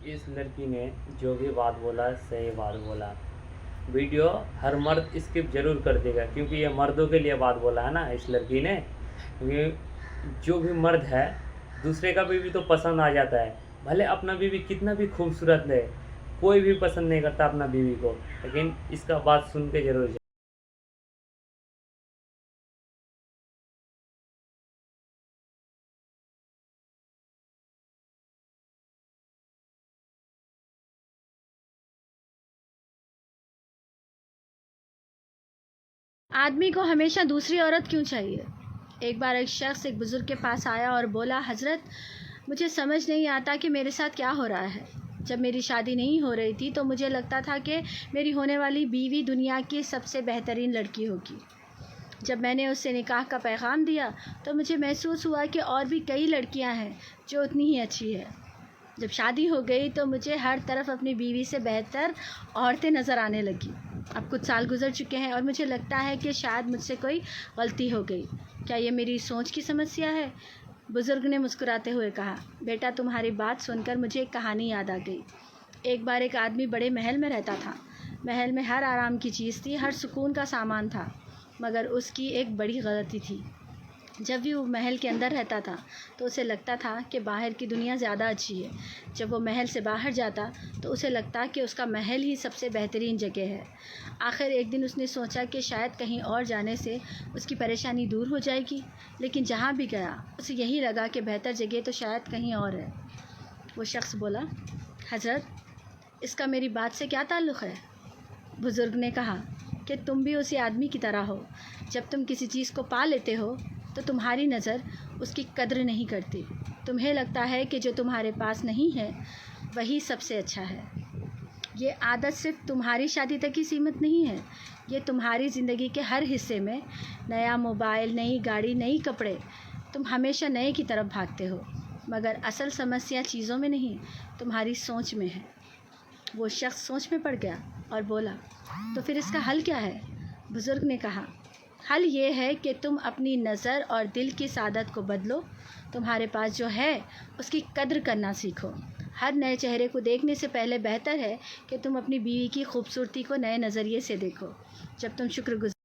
इस लड़की ने जो भी बात बोला सही बात बोला। वीडियो हर मर्द स्किप जरूर कर देगा क्योंकि ये मर्दों के लिए बात बोला है ना इस लड़की ने। क्योंकि जो भी मर्द है दूसरे का बीवी तो पसंद आ जाता है, भले अपना बीवी कितना भी खूबसूरत है, कोई भी पसंद नहीं करता अपना बीवी को, लेकिन इसका बात सुन के जरूर आदमी को हमेशा दूसरी औरत क्यों चाहिए? एक बार एक शख्स एक बुज़ुर्ग के पास आया और बोला, हज़रत, मुझे समझ नहीं आता कि मेरे साथ क्या हो रहा है। जब मेरी शादी नहीं हो रही थी तो मुझे लगता था कि मेरी होने वाली बीवी दुनिया की सबसे बेहतरीन लड़की होगी। जब मैंने उससे निकाह का पैगाम दिया तो मुझे महसूस हुआ कि और भी कई लड़कियां हैं जो उतनी ही अच्छी है। जब शादी हो गई तो मुझे हर तरफ अपनी बीवी से बेहतर औरतें नज़र आने लगी। अब कुछ साल गुजर चुके हैं और मुझे लगता है कि शायद मुझसे कोई गलती हो गई। क्या ये मेरी सोच की समस्या है? बुज़ुर्ग ने मुस्कुराते हुए कहा, बेटा, तुम्हारी बात सुनकर मुझे एक कहानी याद आ गई। एक बार एक आदमी बड़े महल में रहता था। महल में हर आराम की चीज़ थी, हर सुकून का सामान था, मगर उसकी एक बड़ी गलती थी। जब भी वो महल के अंदर रहता था तो उसे लगता था कि बाहर की दुनिया ज़्यादा अच्छी है। जब वो महल से बाहर जाता तो उसे लगता कि उसका महल ही सबसे बेहतरीन जगह है। आखिर एक दिन उसने सोचा कि शायद कहीं और जाने से उसकी परेशानी दूर हो जाएगी, लेकिन जहाँ भी गया उसे यही लगा कि बेहतर जगह तो शायद कहीं और है। वो शख्स बोला, हज़रत, इसका मेरी बात से क्या ताल्लुक़ है? बुज़ुर्ग ने कहा कि तुम भी उसी आदमी की तरह हो। जब तुम किसी चीज़ को पा लेते हो तो तुम्हारी नज़र उसकी कद्र नहीं करती। तुम्हें लगता है कि जो तुम्हारे पास नहीं है वही सबसे अच्छा है। ये आदत सिर्फ तुम्हारी शादी तक ही सीमित नहीं है, ये तुम्हारी ज़िंदगी के हर हिस्से में। नया मोबाइल, नई गाड़ी, नई कपड़े, तुम हमेशा नए की तरफ भागते हो, मगर असल समस्या चीज़ों में नहीं, तुम्हारी सोच में है। वो शख्स सोच में पड़ गया और बोला, तो फिर इसका हल क्या है? बुज़ुर्ग ने कहा, हल ये है कि तुम अपनी नज़र और दिल की सादत को बदलो। तुम्हारे पास जो है उसकी कद्र करना सीखो। हर नए चेहरे को देखने से पहले बेहतर है कि तुम अपनी बीवी की खूबसूरती को नए नज़रिए से देखो। जब तुम शुक्रगुज़ार